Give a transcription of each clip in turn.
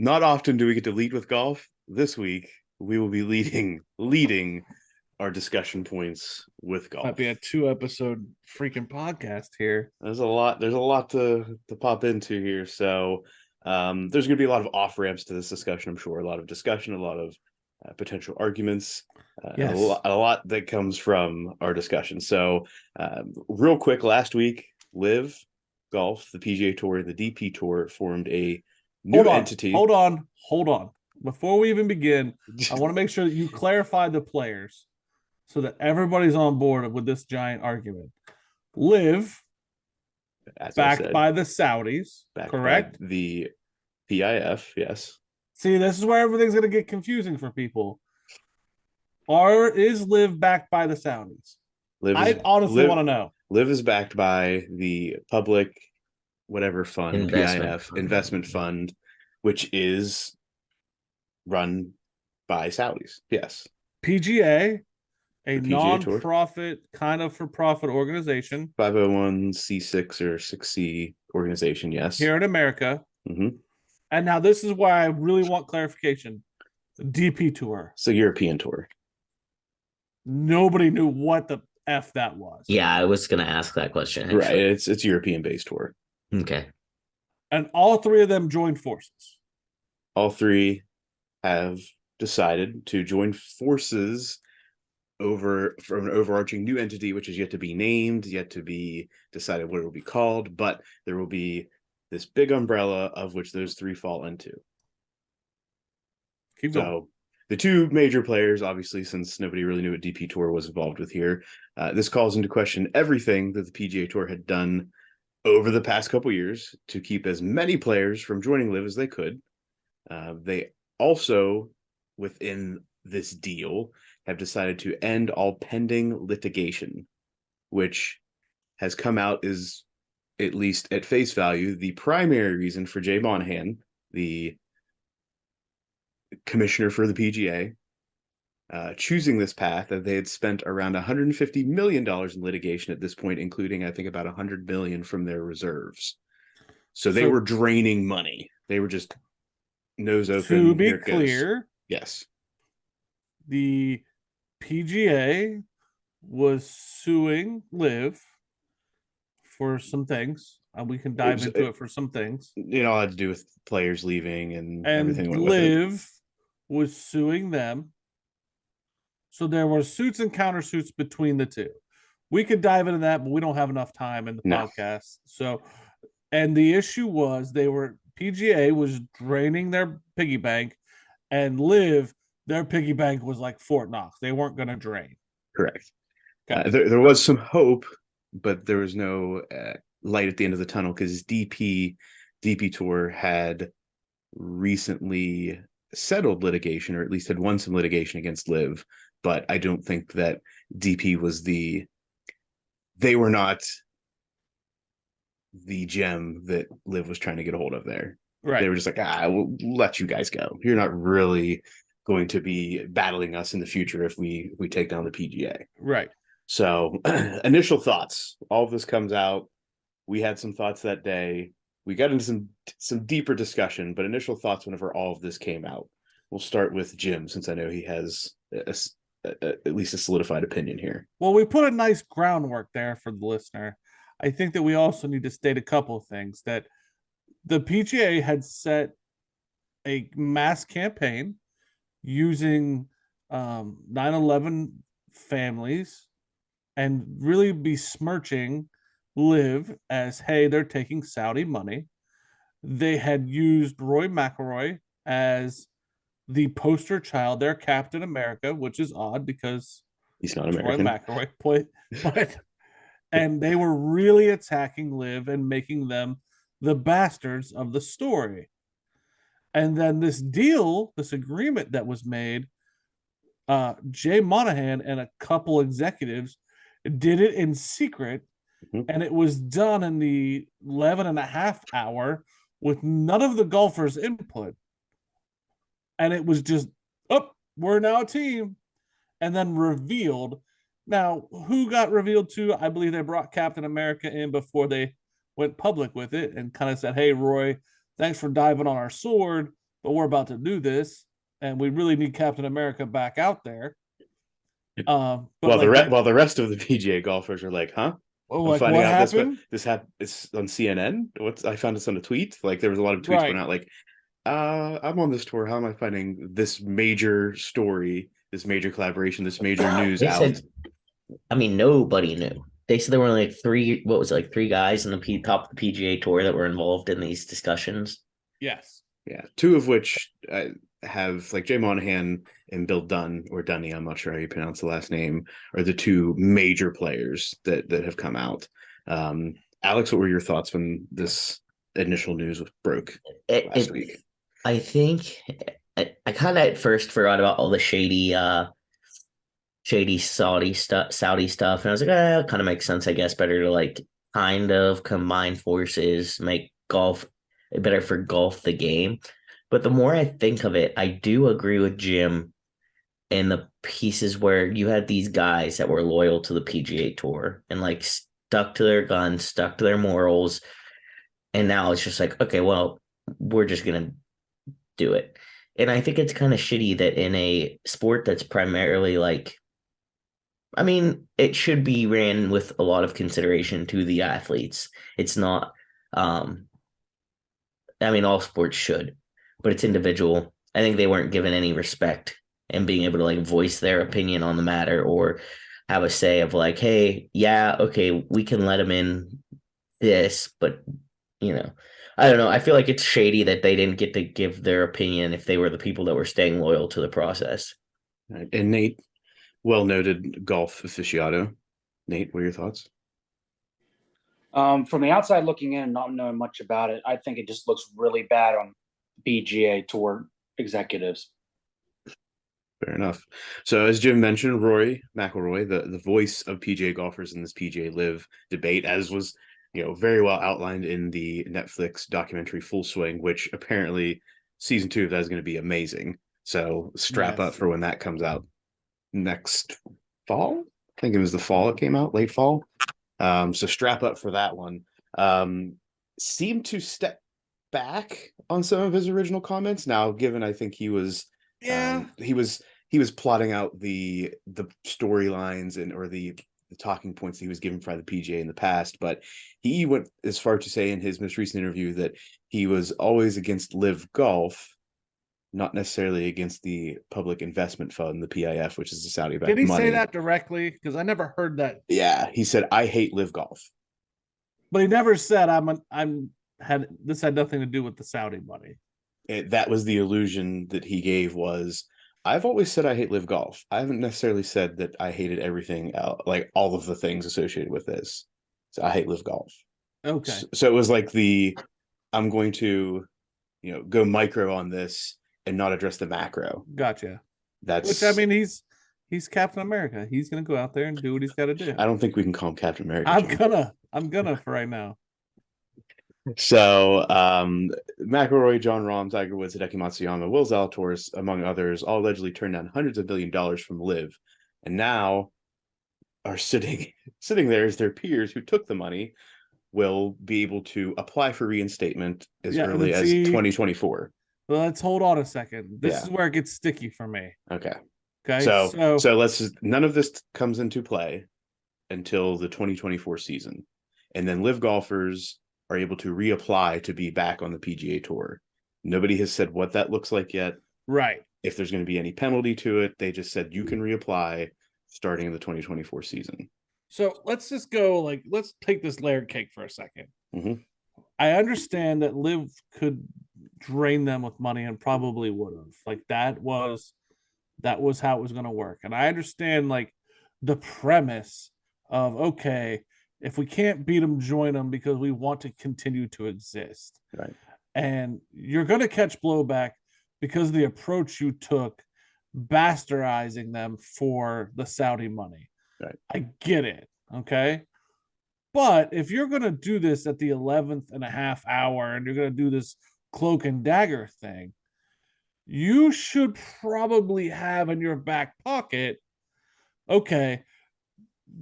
Not often do we get to lead with golf. This week, we will be leading our discussion points with Might golf. be a 2-episode freaking podcast here. There's a lot to pop into here. So there's going to be a lot of off ramps to this discussion. I'm sure a lot of discussion, a lot of potential arguments, and Yes. a lot that comes from our discussion. So real quick, last week, Live Golf, the PGA Tour, and the DP Tour formed a new entity. Hold on. Before we even begin, I want to make sure that you clarify the players so that everybody's on board with this giant argument. Live, As I backed said, by the Saudis, backed correct? by the PIF, yes. See, this is where everything's going to get confusing for people. Is Live backed by the Saudis? I honestly want to know. Live is backed by the public whatever fund, investment fund, which is run by Saudis. Yes. PGA, a Tour, non-profit, kind of for-profit organization. 501c6 or 6C organization, yes. Here in America. Mm-hmm. And now this is why I really want clarification. DP Tour. It's a European tour. Nobody knew what the F that was. Yeah, I was going to ask that question. Actually. Right. It's European-based tour. Okay. And all three of them joined forces. All three have decided to join forces for an overarching new entity, which is yet to be named, yet to be decided what it will be called, but there will be this big umbrella of which those three fall into. Keep going. So the two major players, obviously, since nobody really knew what DP Tour was involved with here, this calls into question everything that the PGA Tour had done over the past couple years to keep as many players from joining Live as they could. They also, within this deal, have decided to end all pending litigation, which has come out is, at least at face value, the primary reason for Jay Monahan, the commissioner for the PGA, choosing this path, that they had spent around $150 million in litigation at this point, including, I think, about $100 million from their reserves. So they were draining money. They were just nose open. To be clear, yes, the PGA was suing Live for some things. We can dive into it for some things. It all had to do with players leaving and everything. Live was suing them. So there were suits and countersuits between the two. We could dive into that, but we don't have enough time in the podcast. So, and the issue was PGA was draining their piggy bank, and Live, their piggy bank was like Fort Knox. They weren't going to drain. Correct. Okay. There was some hope, but there was no light at the end of the tunnel because DP Tour had recently settled litigation, or at least had won some litigation against Live. But I don't think that DP was they were not the gem that Liv was trying to get a hold of there. Right. They were just like, we'll let you guys go. You're not really going to be battling us in the future if we take down the PGA. Right. So initial thoughts. All of this comes out. We had some thoughts that day. We got into some deeper discussion, but initial thoughts whenever all of this came out. We'll start with Jim, since I know he has at least a solidified opinion here. Well, we put a nice groundwork there for the listener. I think that we also need to state a couple of things. That the PGA had set a mass campaign using 9/11 families and really besmirching Live as, hey, they're taking Saudi money. They had used Roy McIlroy as the poster child, their Captain America, which is odd because he's not American. Roy McIlroy played, but and they were really attacking Liv and making them the bastards of the story. And then this agreement that was made, Jay Monahan and a couple executives did it in secret, and it was done in the 11 and a half hour with none of the golfers' input. And it was just, we're now a team, and then revealed. Now, who got revealed to? I believe they brought Captain America in before they went public with it and kind of said, hey, Roy, thanks for diving on our sword. but we're about to do this, and we really need Captain America back out there. But While the rest of the PGA golfers are like, huh? I'm like, finding what out happened? it's on CNN. I found this on a tweet. Like there was a lot of tweets Right. going out like, I'm on this tour. How am I finding this major story, this major collaboration, this major news They out? said, I mean, nobody knew. They said there were only like three, what was it, like three guys in the top of the PGA Tour that were involved in these discussions. Yes. Yeah, two of which have like Jay Monahan and Bill Dunn or Dunny. I'm not sure how you pronounce the last name. Are the two major players that have come out. Alex, what were your thoughts when this initial news broke last week? I think I kind of at first forgot about all the shady Saudi stuff, and I was like, it kind of makes sense, I guess. Better to like kind of combine forces, make golf better for golf the game. But the more I think of it, I do agree with Jim in the pieces where you had these guys that were loyal to the PGA Tour and like stuck to their guns, stuck to their morals, and now it's just like, okay, well, we're just gonna do it. And I think it's kind of shitty that in a sport that's primarily like, I mean, it should be ran with a lot of consideration to the athletes. It's not, um, I mean, all sports should, but it's individual. I think they weren't given any respect and being able to like voice their opinion on the matter or have a say of like, hey, yeah, okay, we can let them in this, but you know, I don't know. I feel like it's shady that they didn't get to give their opinion if they were the people that were staying loyal to the process. Right. And Nate, well noted golf aficionado. Nate, what are your thoughts? From the outside looking in and not knowing much about it, I think it just looks really bad on PGA Tour executives. Fair enough. So, as Jim mentioned, Rory McIlroy, the voice of PGA golfers in this PGA Live debate, as was very well outlined in the Netflix documentary Full Swing, which apparently season 2 of that is going to be amazing. So strap up for when that comes out next fall. I think it was the fall it came out, late fall. So strap up for that one. Seemed to step back on some of his original comments now, given I think he was he was plotting out the storylines or the talking points he was given by the PGA in the past, but he went as far to say in his most recent interview that he was always against Live Golf, not necessarily against the Public Investment Fund, the PIF, which is the Saudi-backed money. Did he say that directly? Because I never heard that. Yeah, he said, "I hate Live Golf," but he never said this had nothing to do with the Saudi money. That was the illusion that he gave was, I've always said I hate Live Golf. I haven't necessarily said that I hated everything else, like all of the things associated with this. So I hate Live Golf. Okay. So it was like I'm going to, go micro on this and not address the macro. Gotcha. That's which, I mean, he's Captain America. He's gonna go out there and do what he's got to do. I don't think we can call him Captain America. I'm gonna for right now. So McIlroy, John Rahm, Tiger Woods, Hideki Matsuyama, Will Zalatoris, among others, all allegedly turned down hundreds of $1 billion from Live, and now are sitting there as their peers who took the money will be able to apply for reinstatement as early as 2024. Well, let's hold on a second. This is where it gets sticky for me. Okay. Okay. So none of this comes into play until the 2024 season, and then Live golfers are able to reapply to be back on the PGA Tour. Nobody has said what that looks like yet. Right. If there's going to be any penalty to it, they just said you can reapply starting in the 2024 season. So let's just go, let's take this layered cake for a second. Mm-hmm. I understand that Liv could drain them with money and probably would have. That was how it was going to work. And I understand the premise of, okay, if we can't beat them, join them because we want to continue to exist. Right. And you're going to catch blowback because of the approach you took bastardizing them for the Saudi money. Right. I get it. Okay. But if you're going to do this at the 11th and a half hour and you're going to do this cloak and dagger thing, you should probably have in your back pocket, okay,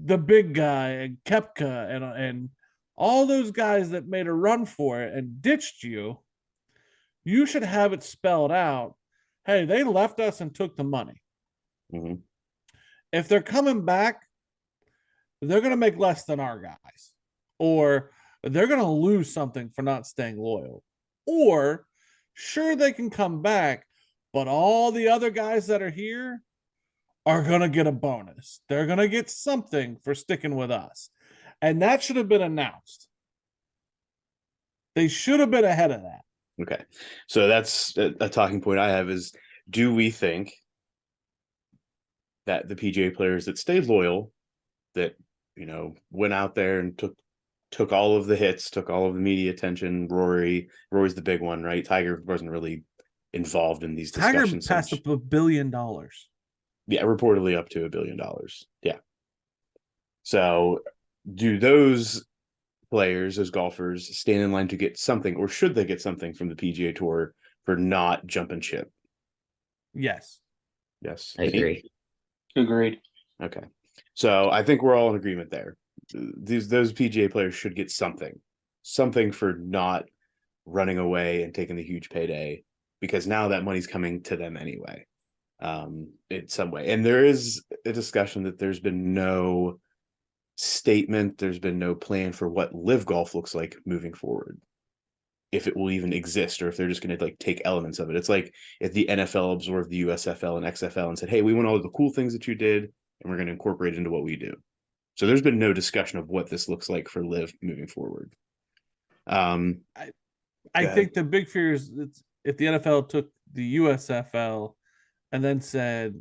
the big guy and Kepka and all those guys that made a run for it and ditched you, you should have it spelled out. Hey, they left us and took the money. Mhm. If they're coming back, they're going to make less than our guys, or they're going to lose something for not staying loyal. Or, sure, they can come back, but all the other guys that are here are going to get a bonus. They're going to get something for sticking with us. And that should have been announced. They should have been ahead of that. Okay. So that's a talking point I have is, do we think that the PGA players that stayed loyal, that, went out there and took all of the hits, took all of the media attention, Rory's the big one, right? Tiger wasn't really involved in these Tiger discussions. passed up $1 billion. Yeah, reportedly up to $1 billion. Yeah. So do those players, those golfers, stand in line to get something, or should they get something from the PGA Tour for not jumping ship? Yes. Yes. I agree. Agreed. Okay. So I think we're all in agreement there. Those PGA players should get something for not running away and taking the huge payday, because now that money's coming to them anyway, in some way. And there is a discussion that there's been no statement, there's been no plan for what live golf looks like moving forward, if it will even exist, or if they're just going to like take elements of it. It's like if the NFL absorbed the USFL and XFL and said, hey, we want all the cool things that you did, and we're going to incorporate it into what we do. So there's been no discussion of what this looks like for live moving forward. I think the big fear is if the NFL took the USFL and then said,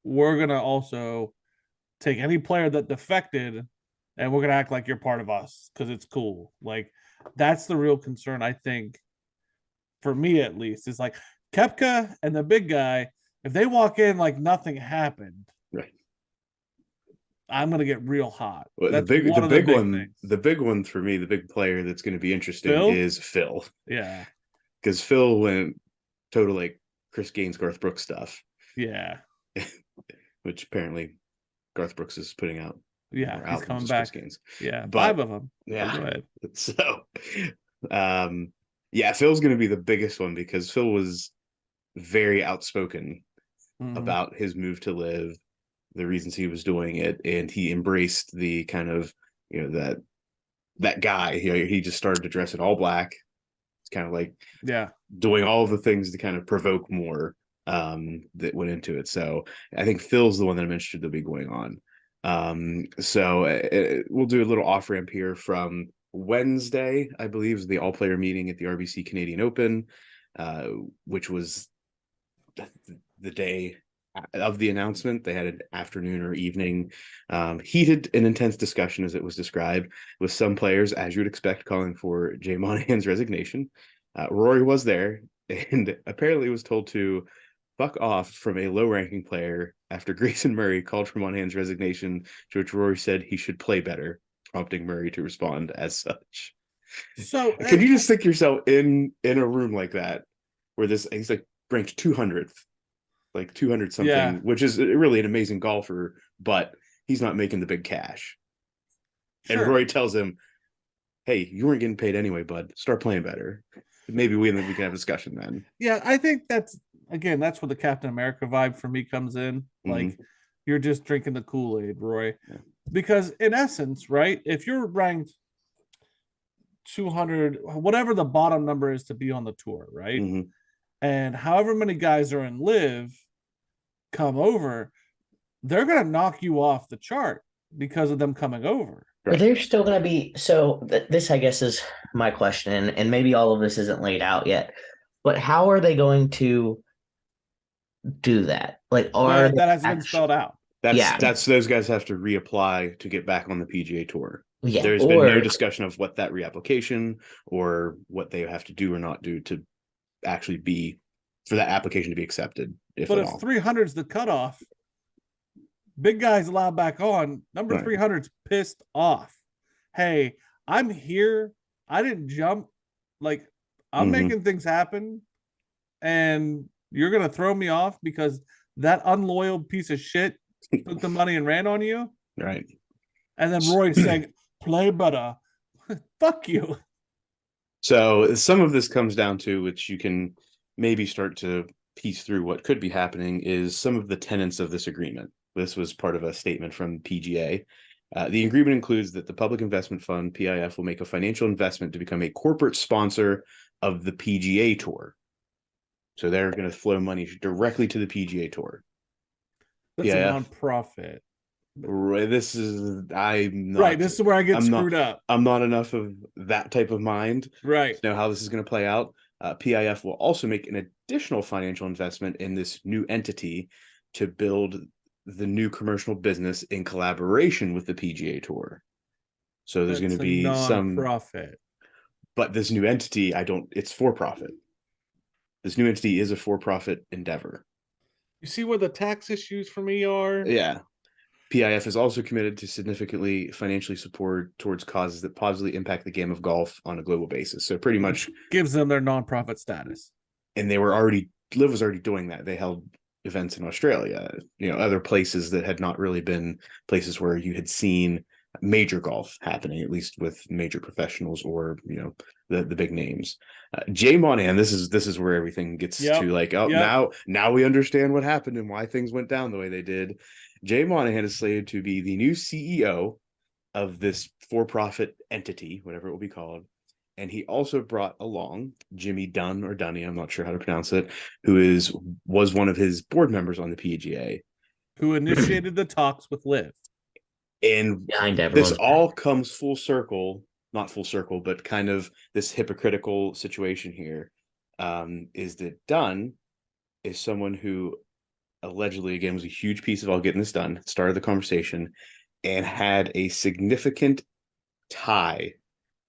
we're going to also take any player that defected and we're going to act like you're part of us because it's cool. Like, that's the real concern, I think, for me at least. Is like Koepka and the big guy, if they walk in like nothing happened, right, I'm going to get real hot. well, That's the one of big big one, things. the big one for me, the big player that's going to be interesting Phil? is Phil, Yeah. because Phil went total like Chris Gaines, Garth Brooks stuff, Yeah. which apparently Garth Brooks is putting out. Yeah. He's coming back. Chris Gaines. Yeah. But, 5 of them. Yeah. Go ahead. So, yeah, Phil's going to be the biggest one, because Phil was very outspoken about his move to live, the reasons he was doing it, and he embraced the kind of, that guy. He just started to dress in all black. It's kind of like doing all of the things to kind of provoke more that went into it. So I think Phil's the one that I'm interested to be going on. So we'll do a little off ramp here from Wednesday, I believe, is the all player meeting at the RBC Canadian Open, which was the day of the announcement. They had an afternoon or evening heated and intense discussion, as it was described, with some players, as you would expect, calling for Jay Monahan's resignation. Rory was there and apparently was told to fuck off from a low-ranking player after Grayson Murray called for Monahan's resignation, to which Rory said he should play better, prompting Murray to respond as such. So can you just think yourself in a room like that, where he's like ranked 200th, like 200 something, which is really an amazing golfer, but he's not making the big cash. Sure. And Roy tells him, hey, you weren't getting paid anyway, bud. Start playing better. Maybe we can have a discussion then. Yeah, I think that's where the Captain America vibe for me comes in. Like, you're just drinking the Kool-Aid, Roy. Yeah. Because in essence, right, if you're ranked 200, whatever the bottom number is to be on the tour, right? And however many guys are in live come over, they're going to knock you off the chart because of them coming over. But they're still going to be, so this, I guess, is my question, and maybe all of this isn't laid out yet, but how are they going to do that? Like, that hasn't been spelled out. That's those guys have to reapply to get back on the PGA Tour. Yeah, there's been no discussion of what that reapplication or what they have to do or not do to actually be, for that application to be accepted. But if 300 is the cutoff, big guys allowed back on, number 300's pissed off. Hey, I'm here. I didn't jump. Like, I'm making things happen, and you're going to throw me off because that unloyal piece of shit took the money and ran on you? Right. And then Roy saying, play better. Fuck you. So some of this comes down to, which you can maybe start to piece through what could be happening, is some of the tenets of this agreement. This was part of a statement from PGA. The agreement includes that the Public Investment Fund, PIF, will make a financial investment to become a corporate sponsor of the PGA Tour. So they're going to flow money directly to the PGA Tour. That's PIF, a nonprofit. Right, this is I'm not Right. This is where I get I'm not screwed up. I'm not enough of that type of mind Right. to know how this is going to play out. PIF will also make an additional financial investment in this new entity to build the new commercial business in collaboration with the PGA Tour. So there's going to That's a be some, nonprofit. but this new entity, it's for profit. This new entity is a for-profit endeavor. You see where the tax issues for me are? Yeah. PIF is also committed to significantly financially support towards causes that positively impact the game of golf on a global basis. So pretty much Gives them their nonprofit status. and Liv was already doing that. They held events in Australia, other places that had not really been places where you had seen major golf happening, at least with major professionals or the big names. Jay Monahan, this is where everything gets to like, now we understand what happened and why things went down the way they did. Jay Monahan is slated to be the new CEO of this for-profit entity, whatever it will be called. And he also brought along Jimmy Dunn or Dunny, I'm not sure how to pronounce it, who was one of his board members on the PGA. Who initiated the talks with Liv. And Behind this everyone's all back. comes full circle, not full circle, but kind of this hypocritical situation here, is that Dunn is someone who allegedly, again, was a huge piece of all getting this done, started the conversation, and had a significant tie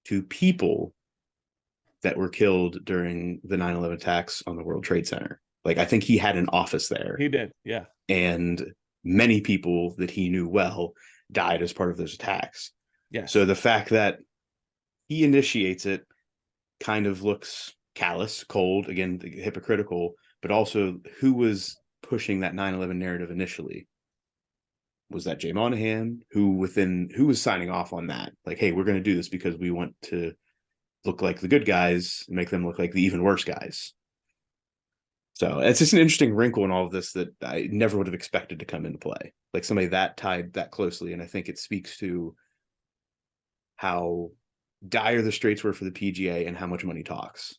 to people that were killed during the 9/11 attacks on the World Trade Center. Like, I think he had an office there. He did, yeah. And many people that he knew well died as part of those attacks. Yes. So the fact that he initiates it kind of looks callous, cold, again, hypocritical, but also who was pushing that 9/11 narrative initially? Was that Jay Monahan who was signing off on that? Like, hey, we're going to do this because we want to look like the good guys and make them look like the even worse guys. So it's just an interesting wrinkle in all of this that I never would have expected to come into play. Like somebody that tied that closely. And I think it speaks to how dire the straits were for the PGA and how much money talks.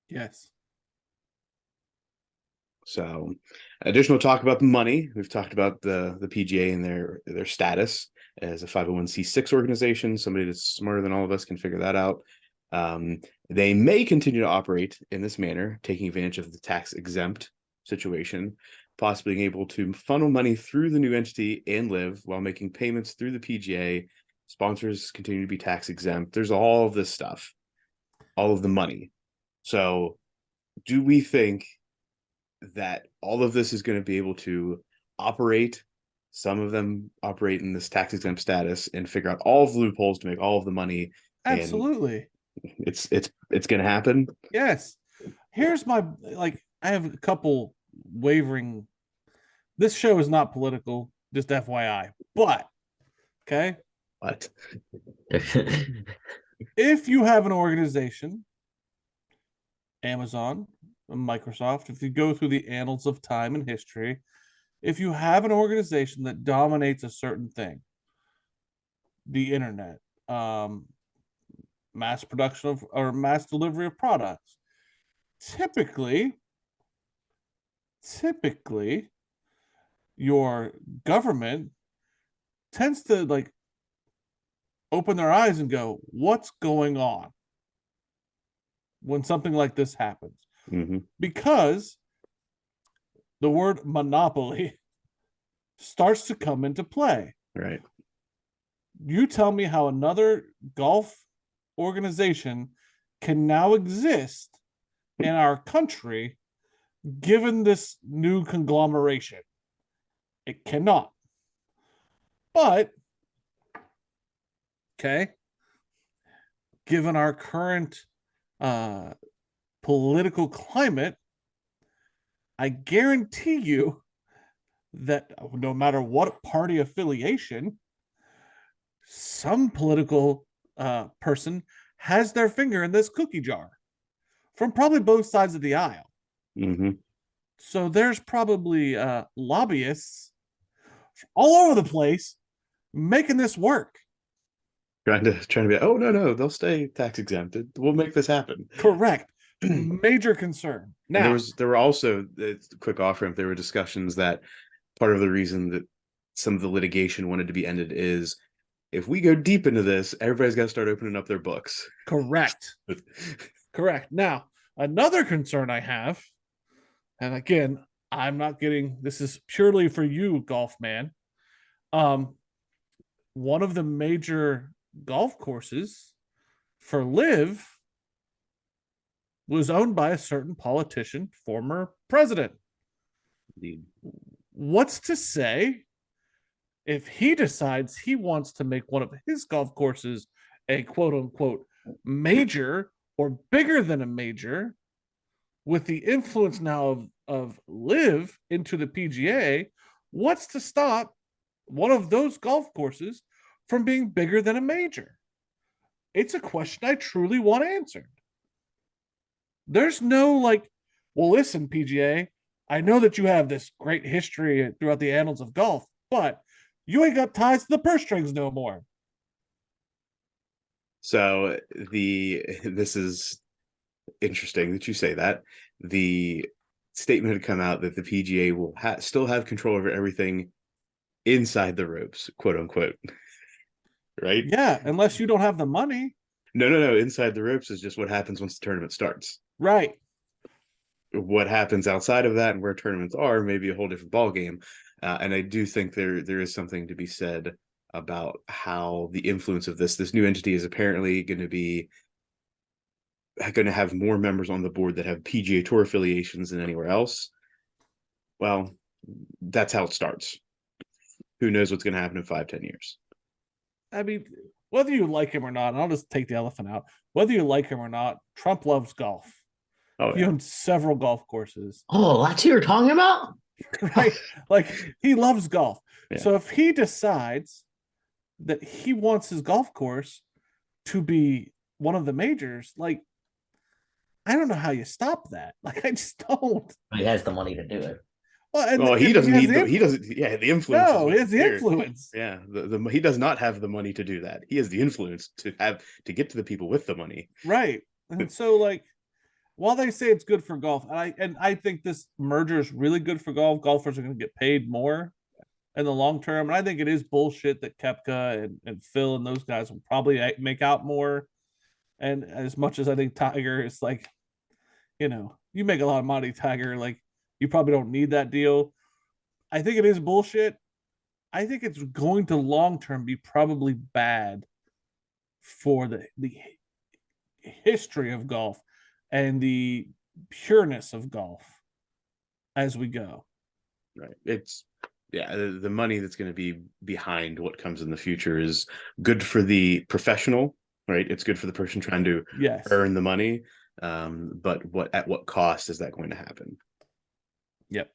Yes. So additional talk about the money. We've talked about the PGA and their status as a 501c6 organization. Somebody that's smarter than all of us can figure that out. They may continue to operate in this manner, taking advantage of the tax exempt situation, possibly being able to funnel money through the new entity and Liv while making payments through the PGA. Sponsors continue to be tax exempt. There's all of this stuff, all of the money. So do we think that all of this is going to be able to operate? Some of them operate in this tax exempt status and figure out all of the loopholes to make all of the money. Absolutely. It's going to happen. Yes. Here's my, I have a couple wavering. This show is not political, just FYI. But, okay. What? If you have an organization, Amazon, Microsoft, if you go through the annals of time and history, if you have an organization that dominates a certain thing, the internet, mass production of or mass delivery of products, typically your government tends to open their eyes and go, what's going on when something like this happens? Mm-hmm. Because the word monopoly starts to come into play. Right. You tell me how another golf organization can now exist in our country given this new conglomeration. It cannot. But, okay, given our current political climate, I guarantee you that no matter what party affiliation, some political person has their finger in this cookie jar from probably both sides of the aisle. Mm-hmm. So there's probably lobbyists all over the place making this work. Trying to be, oh no, they'll stay tax exempted. We'll make this happen. Correct. Major concern. Now, And there were also, quick off ramp, there were discussions that part of the reason that some of the litigation wanted to be ended is if we go deep into this, everybody's got to start opening up their books. correct. Correct. Now, another concern I have, and again, I'm not getting this is purely for you, golf man. One of the major golf courses for Live was owned by a certain politician, former president. Indeed. What's to say if he decides he wants to make one of his golf courses a quote unquote major or bigger than a major, with the influence now of Live into the PGA? What's to stop one of those golf courses from being bigger than a major? It's a question I truly want answered. There's no like, well, listen, PGA, I know that you have this great history throughout the annals of golf, but you ain't got ties to the purse strings no more. So this is interesting that you say that. The statement had come out that the PGA will still have control over everything inside the ropes, quote unquote. Right? Yeah, unless you don't have the money. No. Inside the ropes is just what happens once the tournament starts. Right. What happens outside of that and where tournaments are may be a whole different ballgame. And I do think there is something to be said about how the influence of this new entity is apparently going to have more members on the board that have PGA Tour affiliations than anywhere else. Well, that's how it starts. Who knows what's going to happen in 5-10 years? I mean, whether you like him or not, and I'll just take the elephant out. Whether you like him or not, Trump loves golf. Oh, He yeah. owns several golf courses. Oh, that's who you're talking about? Right? Like, he loves golf. Yeah. So if he decides that he wants his golf course to be one of the majors, like, I don't know how you stop that. Like, I just don't. He has the money to do it. Well, he doesn't need he doesn't. Yeah, the influence. No, he has the here. influence. Yeah, he does not have the money to do that. He has the influence to get to the people with the money. Right. And so, like, while they say it's good for golf, and I think this merger is really good for golf. Golfers are going to get paid more in the long term. And I think it is bullshit that Koepka and Phil and those guys will probably make out more. And as much as I think Tiger is like, you make a lot of money, Tiger, like, you probably don't need that deal. I think it is bullshit. I think it's going to long term be probably bad for the history of golf and the pureness of golf as we go. Right. It's the money that's going to be behind what comes in the future is good for the professional, right? It's good for the person trying to earn the money. But at what cost is that going to happen? Yep.